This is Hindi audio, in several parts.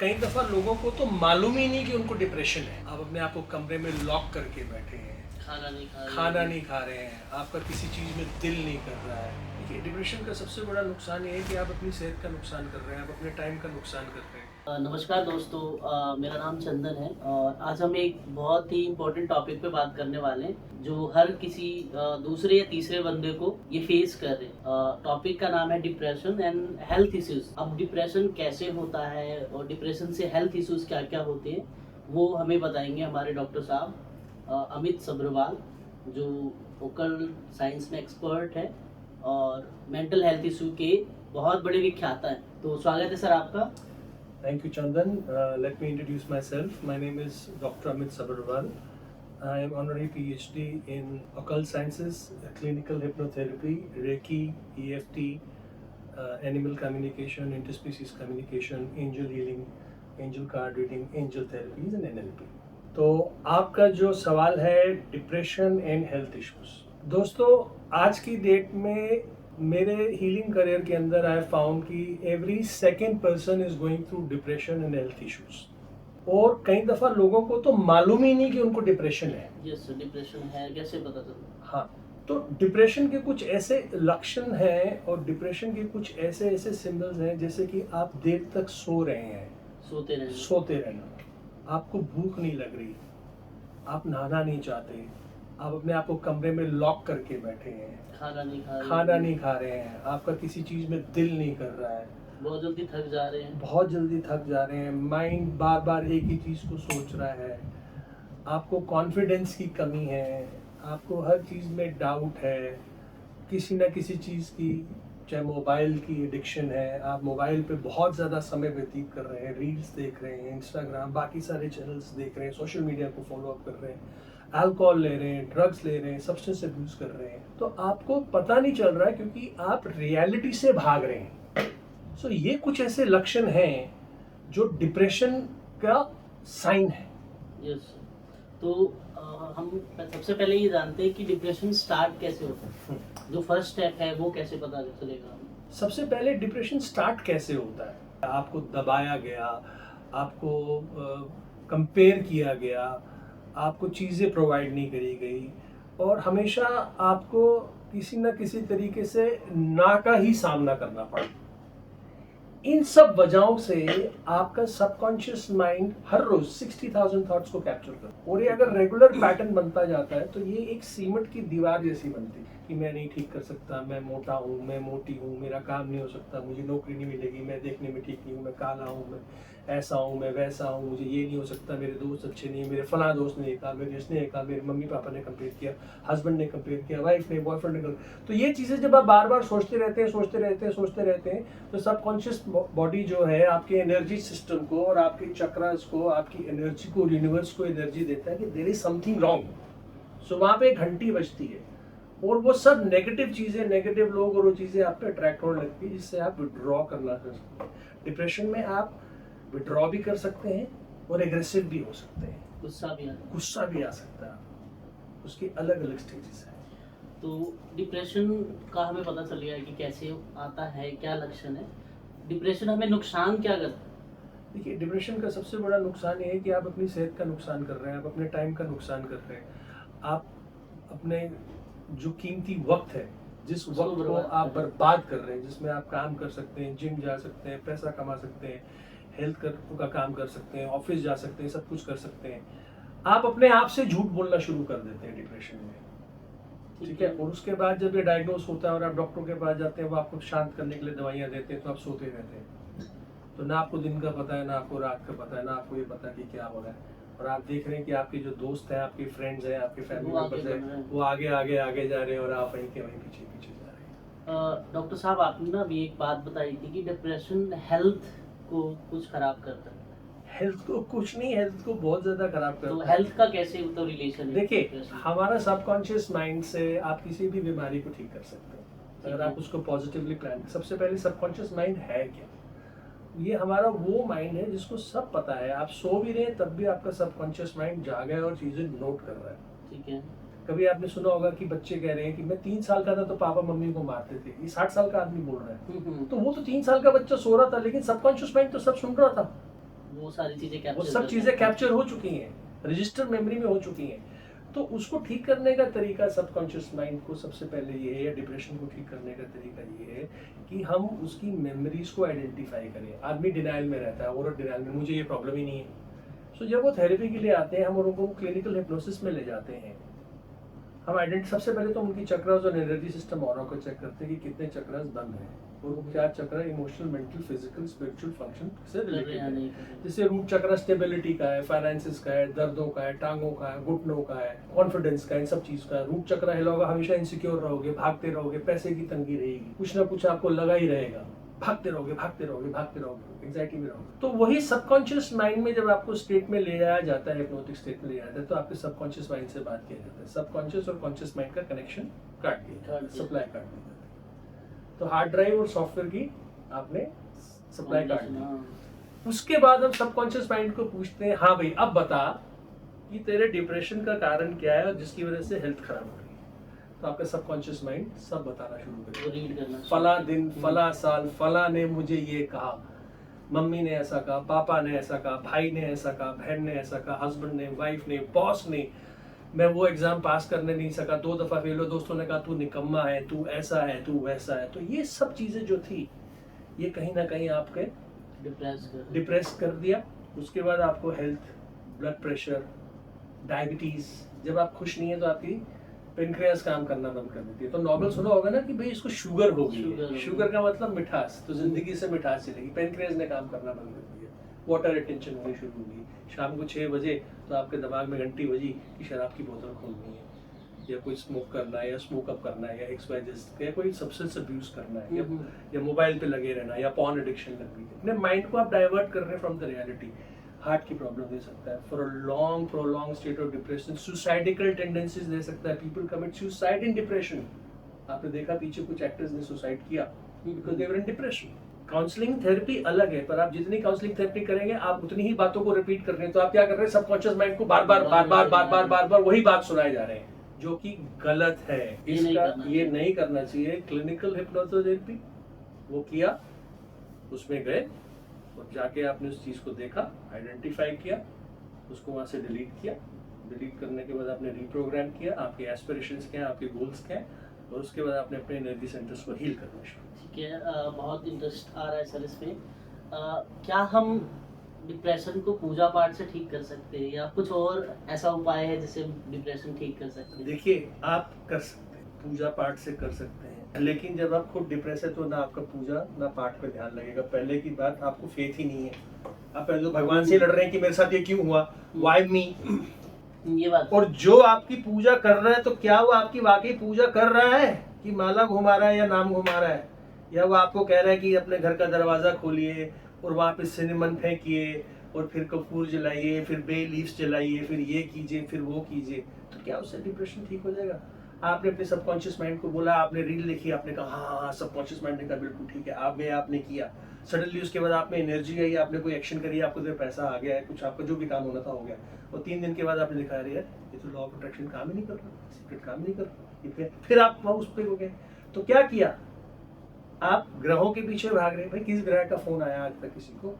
कई दफा लोगों को तो मालूम ही नहीं कि उनको डिप्रेशन है। आप अपने आप को कमरे में लॉक करके बैठे हैं, खाना नहीं खा रहे हैं, आपका किसी चीज़ में दिल नहीं कर रहा है। देखिए, डिप्रेशन का सबसे बड़ा नुकसान ये है कि आप अपनी सेहत का नुकसान कर रहे हैं, आप अपने टाइम का नुकसान कर रहे हैं। नमस्कार दोस्तों, मेरा नाम चंदन है और आज हम एक बहुत ही इम्पोर्टेंट टॉपिक पे बात करने वाले हैं जो हर किसी दूसरे या तीसरे बंदे को ये फेस कर रहे हैं। टॉपिक का नाम है डिप्रेशन एंड हेल्थ इश्यूज। अब डिप्रेशन कैसे होता है और डिप्रेशन से हेल्थ इश्यूज क्या क्या होते हैं वो हमें बताएंगे हमारे डॉक्टर साहब अमित सब्रवाल, जो वोकल साइंस में एक्सपर्ट है और मेंटल हेल्थ इशू के बहुत बड़े विख्याता हैं। तो स्वागत है सर आपका। Thank you, Chandan. Let me introduce myself. My name is Dr. Amit Sabharwal. I am honorary PhD in occult sciences, clinical hypnotherapy, Reiki, EFT, animal communication, interspecies communication, angel healing, angel card reading, angel therapies and NLP. तो आपका जो सवाल है डिप्रेशन एंड हेल्थ इश्यूज, दोस्तों आज की डेट में मेरे हीलिंग करियर के अंदर आई फाउंड कि every second person is going through depression and health issues. और कई दफा लोगों को तो मालूम ही नहीं कि उनको डिप्रेशन है। यस, डिप्रेशन है, कैसे पता चला? हाँ, तो डिप्रेशन के कुछ ऐसे लक्षण हैं और डिप्रेशन के कुछ ऐसे ऐसे सिम्बल्स हैं, जैसे कि आप देर तक सो रहे हैं, सोते रहना, आपको भूख नहीं लग रही, आप नहाना नहीं चाहते, आप अपने आप को कमरे में लॉक करके बैठे हैं, खाना नहीं खा रहे हैं, आपका किसी चीज़ में दिल नहीं कर रहा है, बहुत जल्दी थक जा रहे हैं, माइंड बार बार एक ही चीज़ को सोच रहा है, आपको कॉन्फिडेंस की कमी है, आपको हर चीज़ में डाउट है, किसी न किसी चीज़ की, चाहे मोबाइल की एडिक्शन है, आप मोबाइल पे बहुत ज़्यादा समय व्यतीत कर रहे हैं, रील्स देख रहे हैं, इंस्टाग्राम बाकी सारे चैनल्स देख रहे हैं, सोशल मीडिया को फॉलो अप कर रहे हैं, अल्कोहल ले रहे हैं, ड्रग्स ले रहे हैं, सब्सटेंस अब्यूज कर रहे हैं, तो आपको पता नहीं चल रहा है क्योंकि आप रियलिटी से भाग रहे हैं। सो ये कुछ ऐसे लक्षण हैं जो डिप्रेशन का साइन है। यस, तो हम सबसे पहले ये जानते हैं कि डिप्रेशन स्टार्ट कैसे होता है। जो फर्स्ट स्टेप है वो कैसे पता चलेगा? सबसे पहले डिप्रेशन स्टार्ट कैसे होता है? आपको दबाया गया, आपको कंपेयर किया गया, आपको चीज़ें प्रोवाइड नहीं करी गई और हमेशा आपको किसी न किसी तरीके से ना का ही सामना करना पड़ा। इन सब वजहों से आपका सबकॉन्शियस माइंड हर रोज 60,000 थॉट्स को कैप्चर करता है और ये अगर रेगुलर पैटर्न बनता जाता है तो ये एक सीमेंट की दीवार जैसी बनती है कि मैं नहीं ठीक कर सकता, मैं मोटा हूँ, मैं मोटी हूँ, मेरा काम नहीं हो सकता, मुझे नौकरी नहीं मिलेगी, मैं देखने में ठीक नहीं हूँ, मैं काला हूँ, मैं ऐसा हूँ, मैं वैसा हूँ, मुझे ये नहीं हो सकता, मेरे दोस्त अच्छे नहीं, मेरे फला दोस्त ने कहा, मेरे इसने कहा, मेरे मम्मी पापा ने कंपेयर किया, हस्बैंड ने कंपेयर किया, वाइफ ने, बॉयफ्रेंड ने। तो ये चीज़ें जब आप बार बार सोचते रहते हैं तो सबकॉन्शियस बॉडी जो है आपके एनर्जी सिस्टम को और आपके चक्रास को, आपकी एनर्जी को, यूनिवर्स को एनर्जी देता है कि देयर इज समथिंग रॉन्ग। सो वहाँ पे एक घंटी बजती है और वो सब नेगेटिव चीज़ें, नेगेटिव लोग और वो चीज़ें आप पे अट्रैक्ट होने लगती है, जिससे आप विड्रॉ करना कर सकते हैं। डिप्रेशन में आप विड्रॉ भी कर सकते हैं और एग्रेसिव भी हो सकते हैं, गुस्सा भी आ सकता है। उसकी अलग अलग स्टेजेस हैं। तो डिप्रेशन का हमें पता चल गया है कि कैसे आता है, क्या लक्षण है। डिप्रेशन हमें नुकसान क्या करता है? देखिए, डिप्रेशन का सबसे बड़ा नुकसान ये है कि आप अपनी सेहत का नुकसान कर रहे हैं, आप अपने टाइम का नुकसान कर रहे हैं, आप अपने जो कीमती वक्त है, जिस वक्त को आप बर्बाद कर रहे हैं, जिसमें आप काम कर सकते हैं, जिम जा सकते हैं, पैसा कमा सकते हैं, हेल्थ का काम कर सकते हैं, ऑफिस जा सकते हैं, सब कुछ कर सकते हैं, आप अपने आप से झूठ बोलना शुरू कर देते हैं डिप्रेशन में। ठीक है, और उसके बाद जब ये डायग्नोस होता है और आप डॉक्टर के पास जाते हैं, वो आपको शांत करने के लिए दवाइयाँ देते हैं, तो आप सोते रहते हैं। तो ना आपको दिन का पता है, ना आपको रात का पता है, ना आपको ये पता कि क्या हो रहा है। और आप देख रहे हैं कि आपके जो दोस्त हैं, आपके फ्रेंड्स हैं, आपके फैमिली मेंबर्स हैं, वो आगे जा रहे हैं और आप वहीं के वहीं पीछे पीछे जा रहे हैं। डॉक्टर साहब, आपने ना अभी एक बात बताई थी कि डिप्रेशन हेल्थ को कुछ खराब करता है। हेल्थ को कुछ नहीं, हेल्थ को बहुत ज्यादा खराब करता है। तो हेल्थ का कैसे तो रिलेशन है? देखिए, हमारा सबकॉन्शियस माइंड से आप किसी भी बीमारी को ठीक कर सकते हैं अगर आप उसको पॉजिटिवली प्लान। सबसे पहले सबकॉन्शियस माइंड है क्या? ये हमारा वो माइंड है जिसको सब पता है। आप सो भी रहे हैं तब भी आपका सबकॉन्शियस माइंड जागा है और चीजें नोट कर रहा है। ठीक है। कभी आपने सुना होगा कि बच्चे कह रहे हैं कि मैं 3 साल का था तो पापा मम्मी को मारते थे। ये 60 साल का आदमी बोल रहा है। तो वो तो 3 साल का बच्चा सो रहा था, लेकिन सबकॉन्शियस माइंड तो सब सुन रहा था। वो सारी चीजें वो कैप्चर सब चीजें कैप्चर हो चुकी हैं, रजिस्टर मेमोरी में हो चुकी हैं। तो उसको ठीक करने का तरीका सबकॉन्शियस माइंड को सबसे पहले ये है, या डिप्रेशन को ठीक करने का तरीका ये है कि हम उसकी मेमोरीज को आइडेंटिफाई करें। आदमी डिनाइल में रहता है, और डिनाइल में मुझे ये प्रॉब्लम ही नहीं है। सो जब वो थेरेपी के लिए आते हैं, हम उनको क्लिनिकल हिप्नोसिस में ले जाते हैं। हम सबसे पहले तो उनकी चक्रास और एनर्जी सिस्टम ऑरा को चेक करते हैं कि कितने चक्रास बंद हैं, और वो क्या चक्र emotional, mental, physical, spiritual function से रिलेटेड है। जैसे रूट चक्र स्टेबिलिटी का है, फाइनेंसेस का है, दर्दों का है, टांगों का है, घुटनों का है, कॉन्फिडेंस का है, इन सब चीज का है। रूट चक्र हिला होगा, हमेशा इनसिक्योर रहोगे, भागते रहोगे, पैसे की तंगी रहेगी, कुछ ना कुछ आपको लगा ही रहेगा, भागते रहोगे भागते रहोगे भागते रहोगे, एंग्जाइटी में रहोगे। तो वही सबकॉन्शियस माइंड में जब आपको स्टेट में ले जाया जाता है, हिप्नोटिक स्टेट में ले जाता है, तो आपके सबकॉन्शियस माइंड से बात किया जाता है। सबकॉन्शियस और कॉन्शियस माइंड का कनेक्शन काट दिया, सप्लाई काट दी जाती है। तो हार्ड ड्राइव और सॉफ्टवेयर की आपने सप्लाई काट दी। उसके बाद हम सबकॉन्शियस माइंड को पूछते हैं, हाँ भाई अब बता कि तेरे डिप्रेशन का कारण क्या है और जिसकी वजह से हेल्थ खराब हो रही है। तो आपका सबकॉन्शियस माइंड सब बताना शुरू करेगा। फला दिन, फला साल, फला ने मुझे ये कहा, मम्मी ने ऐसा कहा, पापा ने ऐसा कहा, भाई ने ऐसा कहा, बहन ने ऐसा कहा, हस्बैंड ने, वाइफ ने, बॉस ने, मैं वो एग्जाम पास करने नहीं सका, 2 दफा फेल हो, दोस्तों ने कहा तू निकम्मा है, तू ऐसा है, तू वैसा है। तो ये सब चीजें जो थी, ये कहीं ना कहीं आपके डिप्रेस कर दिया। उसके बाद आपको हेल्थ, ब्लड प्रेशर, डायबिटीज, जब आप खुश नहीं है तो आपकी पेनक्रियास काम करना बंद कर देती है। तो नॉर्मल सुना होगा ना कि भाई इसको शुगर हो गई। शुगर का मतलब मिठास, तो जिंदगी से मिठास चलेगी, पेनक्रियास ने काम करना बंद कर दिया, वाटर रिटेंशन होनी शुरू होगी। शाम को 6 बजे तो आपके दिमाग में घंटी बजी कि शराब की बोतल खोलनी है, या कोई स्मोक करना है, या स्मोक अप करना है, या एक्सवाइजेस, या कोई सब्सटेंस अब्यूज करना है, या मोबाइल पे लगे रहना, या पॉर्न एडिक्शन लग गई है। अपने माइंड को आप डाइवर्ट कर रहे हैं फ्रॉम द रियलिटी। हार्ट की प्रॉब्लम दे सकता है, for a long prolong state of depression, suicidal tendencies दे सकता है। People commit suicide in depression. आपने देखा पीछे कुछ एक्टर्स ने सुसाइड किया because they were in depression. Counselling therapy अलग है, पर आप जितनी काउंसलिंग थेरेपी करेंगे आप उतनी ही बातों को रिपीट कर रहे हैं। तो आप क्या कर रहे हैं, सबकॉन्शियस माइंड को बार बार वही बात सुनाए जा रहे हैं, जो कि गलत है। इसका ये नहीं करना चाहिए। क्लिनिकल हिप्नोथेरेपी वो किया, उसमें गए और जाके आपने उस चीज को देखा, आइडेंटिफाई किया, उसको वहां से डिलीट किया। डिलीट करने के बाद आपने रीप्रोग्राम किया, आपके एस्पिरेशंस क्या हैं, आपके गोल्स क्या हैं, और उसके बाद आपने अपने एनर्जी सेंटर्स को हील करना शुरू। ठीक है, बहुत इंटरेस्ट आ रहा है सर इसमें। क्या हम डिप्रेशन को पूजा पाठ से ठीक कर सकते हैं, या कुछ और ऐसा उपाय है जिससे डिप्रेशन ठीक कर सकते हैं? देखिए, आप कर सकते हैं, पूजा पाठ से कर सकते हैं, लेकिन जब आप खुद डिप्रेस है तो ना आपका पूजा ना पाठ पे ध्यान लगेगा। पहले की बात, आपको फेथ ही नहीं है। आप पहले तो भगवान से लड़ रहे हैं कि मेरे साथ ये क्यों हुआ, व्हाई मी, ये बात। और जो आपकी पूजा कर रहा है, तो क्या वो आपकी वाकई पूजा कर रहा है कि माला घुमा रहा है या नाम घुमा रहा है, या वो आपको कह रहा है कि अपने घर का दरवाजा खोलिए और वहां पे सिनेमन फेंकिए और फिर कपूर जलाइए, फिर बे लीव्स जलाइए, फिर ये कीजिए, फिर वो कीजिए। तो क्या उससे डिप्रेशन ठीक हो जाएगा? आपने अपने सबकॉन्शियस माइंड को बोला, आपने रील देखी, आपने कहा हाँ, सबकॉन्शियस माइंड ने कहा बिल्कुल ठीक है, आपने किया, सडनली उसके बाद आप में एनर्जी आई, आपने कोई एक्शन करी, आपको तो पैसा आ गया है, कुछ आपका जो भी काम होना था हो गया, और 3 दिन के बाद आपने दिखा रही है ये तो लॉ ऑफ अट्रैक्शन काम ही नहीं कर रहा, सीक्रेट काम ही नहीं कर रहा, फिर आप उस पर हो गए। तो क्या किया, आप ग्रहों के पीछे भाग रहे। भाई किस ग्रह का फोन आया आज तक किसी को?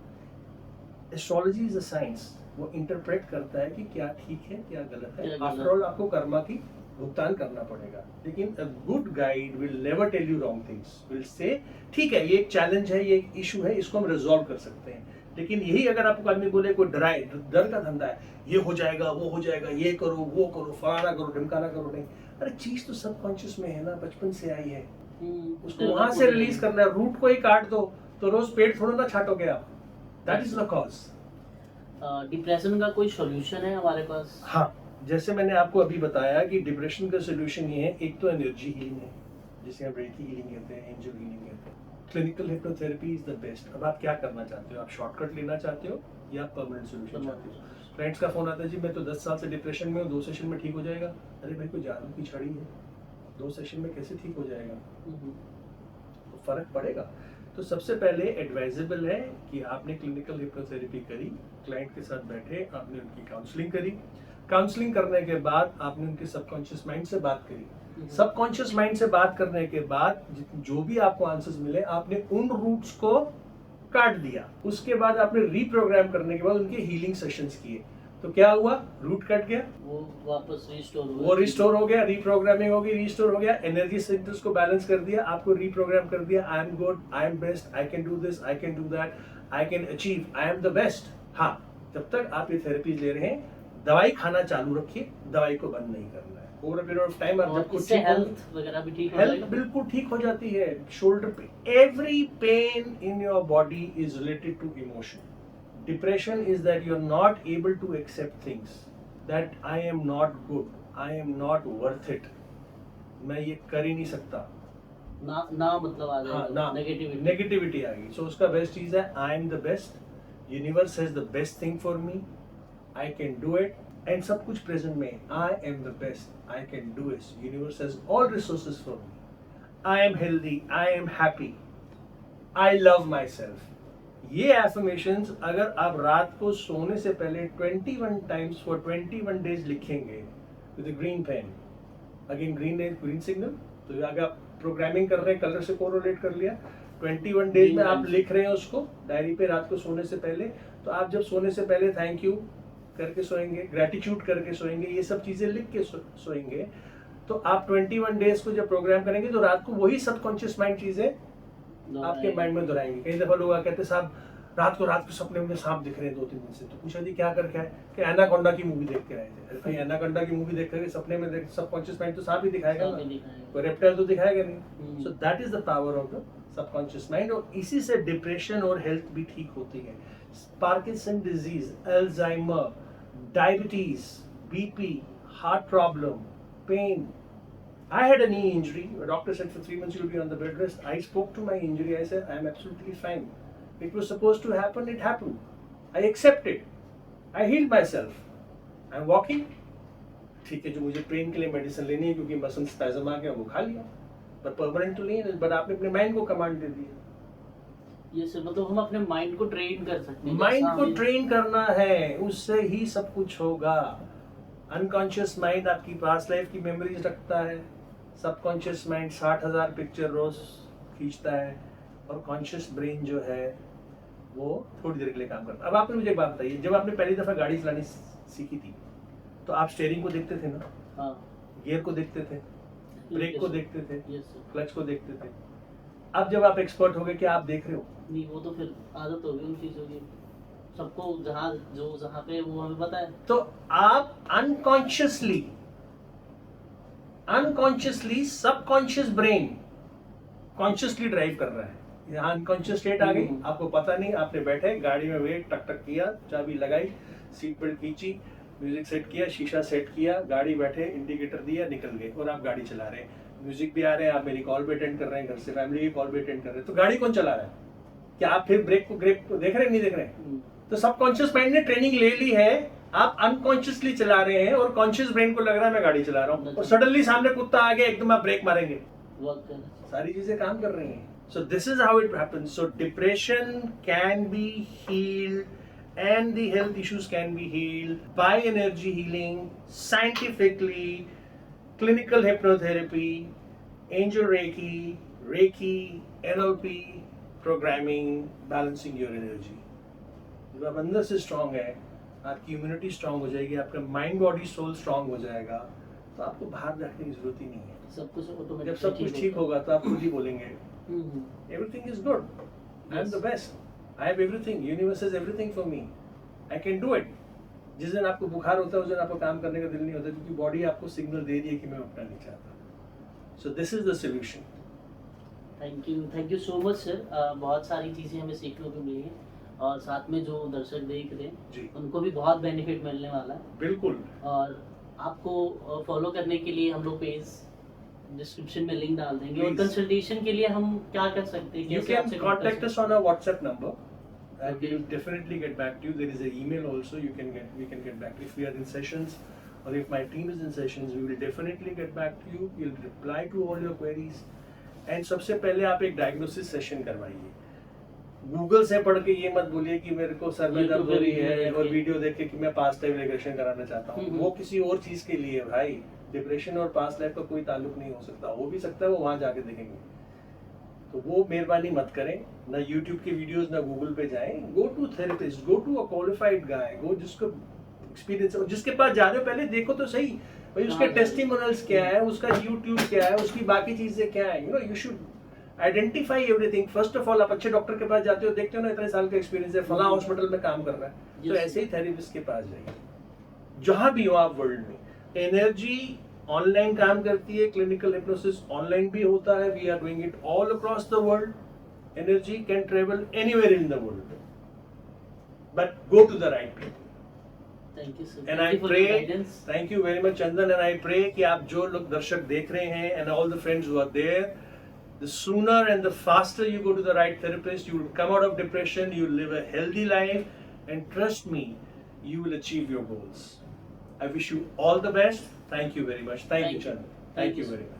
एस्ट्रोलॉजी इज अ साइंस, वो इंटरप्रेट करता है कि क्या ठीक है क्या गलत है। आफ्टर ऑल आपको कर्मा की भुगतान करना पड़ेगा, लेकिन a good guide will never tell you wrong things, will say ठीक है ये एक चैलेंज है, ये एक इशू है, इसको हम रिजॉल्व कर सकते हैं। लेकिन यही अगर आपको आदमी बोले कोई डराए, डर का धंधा है, ये हो जाएगा वो हो जाएगा, ये करो वो करो, फलाना करो ढिमकाना करो, नहीं। अरे चीज तो सबकॉन्शियस में है ना, बचपन से आई है, उसको वहां से रिलीज करना है। रूट को ही काट दो तो रोज पेट थोड़ा ना छाटोगे आप। That is the cause. Depression का कोई सॉल्यूशन है हमारे पास? हाँ, जैसे मैंने आपको अभी बताया कि डिप्रेशन का सॉल्यूशन ये है, एक तो एनर्जी हीलिंग है, जिसे हम रेकी हीलिंग कहते हैं, एंजल हीलिंग कहते हैं। Clinical hypnotherapy is the best. अब आप क्या करना चाहते हो, आप शॉर्टकट लेना चाहते हो या परमानेंट सॉल्यूशन चाहते हो? क्लाइंट्स का फोन आता है, जी मैं तो 10 साल से डिप्रेशन में हूँ, 2 सेशन में ठीक हो जाएगा। अरे भाई कोई जादू की छड़ी है, 2 सेशन में कैसे ठीक हो जाएगा? तो फर्क पड़ेगा। तो सबसे पहले एडवाइजेबल है कि आपने क्लिनिकल हिप्नोथेरेपी करी, क्लाइंट के साथ बैठे, आपने उनकी काउंसलिंग करी। काउंसलिंग करने के बाद आपने उनके सबकॉन्शियस माइंड से बात करी। सबकॉन्शियस माइंड से बात करने के बाद जो भी आपको आंसर्स मिले, आपने उन रूट्स को काट दिया, उसके बाद आपने रीप्रोग्राम करने के बाद उनके हीलिंग सेशंस किए, तो क्या हुआ? रूट कट गया, वो वापस रिस्टोर हुआ, वो रिस्टोर हो गया, रीप्रोग्रामिंग होगी, रिस्टोर हो गया, एनर्जी सेंटर्स को बैलेंस कर दिया, आपको रीप्रोग्राम कर दिया, I am good, I M best, I can do this, I can do that, I can achieve, I am the best. हाँ, जब तक आप ये थेरेपीज ले रहे हैं, दवाई खाना चालू रखिए, दवाई को बंद नहीं करना है। Over a period of time आप जब कुछ ठीक हेल्थ वगैरह भी ठीक हो हेल्थ जाएगा। बिल्कुल ठीक हो जाती है। शोल्डर पे, every pain in your body is related to emotion. Depression is that you are not able to accept things, that I am not good, I am not worth it, मैं ये कर ही नहीं सकता, ना मतलब आ हाँ, जाएगा, नेगेटिविटी नेगेटिविटी आ गई। सो उसका बेस्ट चीज है, I am the best, universe has the best thing for me, I can do it, and सब कुछ प्रेजेंट में, I am the best, I can do it, universe has all resources for me, I am healthy, I am happy, I love myself. ये एफर्मेशंस अगर आप रात को सोने से पहले 21 टाइम्स फॉर 21 डेज लिखेंगे with green pen, again green signal, तो अगर आप प्रोग्रामिंग कर रहे हैं, कलर से कोरिलेट कर लिया, 21 डेज में आप लिख रहे हैं उसको डायरी पे रात को सोने से पहले, तो आप जब सोने से पहले थैंक यू करके सोएंगे, ग्रेटिट्यूड करके सोएंगे, ये सब चीजें लिख के सोएंगे, तो आप 21 डेज को जब प्रोग्राम करेंगे तो रात को वही सबकॉन्शियस माइंड चीजें आपके माइंड में दोहराएंगे। कई दफा लोग कहते साहब रात को सपने में सांप दिख रहे हैं 2-3 दिन से, तो पूछा जी क्या करके आए, कि एनाकोंडा की मूवी देख के आए थे। अरे भाई एनाकोंडा की मूवी देख करके सपने में देख, सबकॉन्शियस माइंड तो सांप ही दिखाएगा ना, कोई रेप्टाइल तो दिखाएगा नहीं। So that is the power of the subconscious mind, और इसी से डिप्रेशन और हेल्थ भी ठीक होती है। Parkinson disease, Alzheimer, diabetes, BP, heart problem, pain. I had a knee injury. A doctor said for 3 months you'll be on the bed rest. I spoke to my injury. I said, I'm absolutely fine. It was supposed to happen. It happened. I accepted. I healed myself. I'm walking. ठीक है, जो मुझे पेन के लिए मेडिसिन लेनी है क्योंकि मसल स्पैज़म आ गया, वो खा लिया, पर परमानेंट तो नहीं है। बट आपने अपने माइंड को कमांड दे दिया। ये सब मतलब हम अपने माइंड को ट्रेन कर सकते हैं, माइंड को ट्रेन करना है, उससे ही सब कुछ होगा। अनकॉन्शियस माइंड आपकी पास्ट लाइफ की मेमोरीज रखता है, सबकॉन्शियस माइंड 60,000 पिक्चर रोज खींचता है, और कॉन्शियस ब्रेन जो है वो थोड़ी देर के लिए काम करता है। अब आपने मुझे एक बात बताइए, जब आपने पहली दफा गाड़ी चलानी सीखी थी तो आप स्टीयरिंग को देखते थे ना? हाँ। गियर को देखते थे, ब्रेक को देखते थे, Yes, sir. क्लच को देखते थे। अब जब आप एक्सपर्ट हो गए, क्या आप देख रहे हो? नहीं, वो तो फिर आदत हो गई उन चीजों की, सबको जहाँ पे वो हमें पता है। तो आप unconsciously subconscious brain consciously drive कर रहा है। यहाँ अनकॉन्शियस स्टेट आ गई, आपको पता नहीं, आपने बैठे गाड़ी में वेट टक टक किया, चाबी लगाई, सीट बेल्ट खींची, म्यूजिक सेट किया, शीशा सेट किया, गाड़ी बैठे, इंडिकेटर दिया, निकल गए, और आप गाड़ी चला रहे हैं, म्यूजिक भी आ रहे हैं, आप मेरी कॉल भी अटेंड कर रहे हैं, घर से फैमिली की कॉल भी अटेंड कर रहे हैं, तो गाड़ी कौन चला रहा है? क्या आप फिर ब्रेक को देख रहे हैं, नहीं देख रहे हैं? तो सबकॉन्शियस माइंड ने ट्रेनिंग ले ली है, आप अनकॉन्शियसली चला रहे हैं, और कॉन्शियस ब्रेन को लग रहा है मैं गाड़ी चला रहा हूँ, और सडनली सामने कुत्ता आ गया, एकदम आप ब्रेक मारेंगे, सारी चीजें काम कर रही हैं। So this is how it happens. So depression can be healed, and the health issues can be healed by energy healing, scientifically, clinical hypnotherapy, angel Reiki, NLP, programming, balancing your energy. जब आप अंदर से स्ट्रांग है, आपकी इम्यूनिटी स्ट्रांग हो जाएगी, आपका माइंड बॉडी सोल स्ट्रांग हो जाएगा, तो आपको बाहर जाने की जरूरत ही नहीं है। सब कुछ ऑटोमेटिक, जब सब कुछ ठीक होगा तो आप खुद ही बोलेंगे everything is good, I am the best, I have everything, universe has everything for me, I can do it. जिस दिन आपको बुखार होता है उस दिन आपको काम करने का दिल नहीं होता, क्योंकि बॉडी आपको सिग्नल दे रही है कि मैं उठना नहीं चाहता। So this is the solution. Thank you so much sir. बहुत सारी चीज़ें हमें सीखने को मिली हैं, और साथ में जो दर्शक देख रहे जी। हैं उनको भी बहुत बेनिफिट मिलने वाला है। बिल्कुल। और आपको फॉलो करने के लिए हम लोग पेज डिस्क्रिप्शन में लिंक डाल देंगे, और कंसल्टेशन के लिए हम क्या कर सकते हैं? You can contact us on our WhatsApp number, and we will definitely get back to you. There is an email also, we can get back to you. If we are in sessions, or if my team is in sessions, we will definitely get back to you. We'll reply to all your queries. And सबसे पहले आप एक डायग्नोसिस सेशन करवाइए। गूगल से पढ़ के ये मत बोलिए कि मेरे को सर में दर्द हो रही है और वीडियो देख के कि मैं पास्ट लाइफ रिग्रेशन कराना चाहता हूँ। वो किसी और चीज के लिए है भाई। डिप्रेशन और पास्ट लाइफ का कोई ताल्लुक नहीं हो सकता, हो भी सकता है, वो वहां जाके देखेंगे। तो वो मेहरबानी मत करें, ना यूट्यूब की वीडियोस ना गूगल पे जाएं, go to therapist, go to a qualified guy, go जिसको एक्सपीरियंस है, जिसके पास जाने हो पहले देखो तो सही भाई उसके हाँ, टेस्टिमोनियल्स क्या है, उसका यूट्यूब क्या है, उसकी बाकी चीजें क्या है, you know you should identify everything. First of all आप अच्छे डॉक्टर के पास जाते हो, देखते हो ना इतने साल का एक्सपीरियंस है, फला हॉस्पिटल में काम कर रहा है, तो Yes. ऐसे ही थेरेपिस्ट के पास जाइए जहां भी हो आप वर्ल्ड में। एनर्जी ऑनलाइन काम करती है, क्लिनिकल हिप्नोसिस ऑनलाइन भी होता है, we are doing it all across the world. Energy can travel anywhere in the world, but go to the right people. Thank you, sir. And Thank I you for pray, your guidance. thank you very much Chandan, and I pray कि आप जो लोग दर्शक देख रहे हैं and all the friends who are there, the sooner and the faster you go to the right therapist, you will come out of depression, you will live a healthy life, and trust me, you will achieve your goals. I wish you all the best. Thank you very much. Thank you, Chandan. Thank you very much.